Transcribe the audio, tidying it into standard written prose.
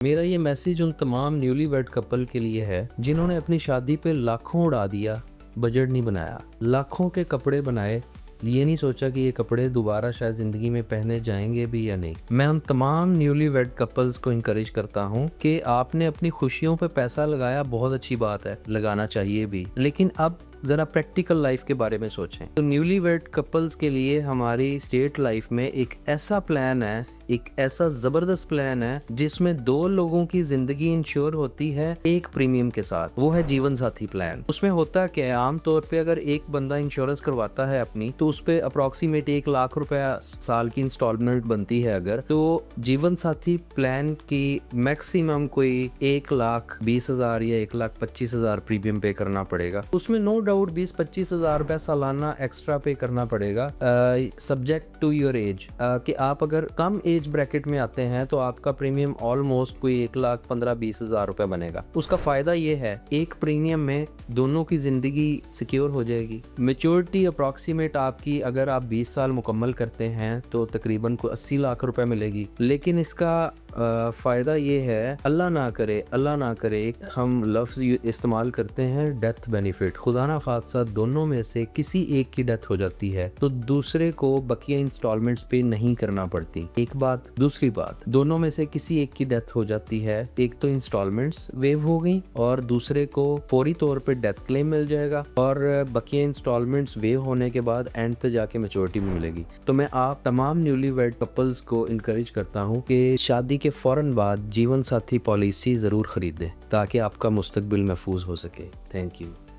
मेरा ये मैसेज उन तमाम न्यूली वेड कपल के लिए है जिन्होंने अपनी शादी पे लाखों उड़ा दिया, बजट नहीं बनाया, लाखों के कपड़े बनाए, ये नहीं सोचा कि ये कपड़े दोबारा शायद ज़िंदगी में पहने जाएंगे भी या नहीं। मैं उन तमाम न्यूली वेड कपल्स को इनकरेज करता हूँ कि आपने अपनी खुशियों पे पैसा लगाया, बहुत अच्छी बात है, लगाना चाहिए भी, लेकिन अब ज़रा प्रैक्टिकल लाइफ के बारे में सोचें। तो न्यूली वेड कपल्स के लिए हमारी स्टेट लाइफ में एक ऐसा प्लान है, एक ऐसा ज़बरदस्त प्लान है जिसमें 2 लोगों की ज़िंदगी इंश्योर होती है एक प्रीमियम के साथ। वो है जीवन साथी प्लान। उसमें होता क्या है, आम तौर पे अगर एक बंदा इंश्योरेंस करवाता है अपनी, तो उस पे अप्रोक्सीमेट 1 लाख रुपया साल की इंस्टॉलमेंट बनती है। अगर तो जीवन साथी प्लान की मैक्सिमम कोई 1,20,000 या 1,25,000 प्रीमियम पे करना पड़ेगा। उसमें नो डाउट 20-25,000 रुपया सालाना एक्स्ट्रा पे करना पड़ेगा, सब्जेक्ट टू योर एज। कि आप अगर कम एज ब्रैकेट में आते हैं तो आपका प्रीमियम ऑलमोस्ट कोई 1,15,20,000 रुपए बनेगा। उसका फायदा ये है, एक प्रीमियम में दोनों की जिंदगी सिक्योर हो जाएगी। मैच्योरिटी अप्रॉक्सीमेट आपकी अगर आप 20 साल मुकम्मल करते हैं तो तकरीबन को 80 लाख रुपए मिलेगी। लेकिन इसका फ़ायदा ये है, अल्लाह ना करे हम लफ्ज़ इस्तेमाल करते हैं डेथ बेनिफिट। खुदा ना खासा दोनों में से किसी एक की डेथ हो जाती है तो दूसरे को बकिया इंस्टॉलमेंट्स पे नहीं करना पड़ती। एक बात। दूसरी बात, दोनों में से किसी एक की डेथ हो जाती है, एक तो इंस्टॉलमेंट्स वेव हो गई और दूसरे को फौरी तौर पे डेथ क्लेम मिल जाएगा, और बकिया इंस्टॉलमेंट्स वेव होने के बाद एंड पे जाके मैच्योरिटी भी मिलेगी। तो मैं आप तमाम न्यूली वेड कपल्स को इनकरेज करता हूँ कि शादी के फौरन बाद जीवन साथी पॉलिसी ज़रूर खरीदें ताकि आपका मुस्तकबिल महफूज हो सके। Thank you.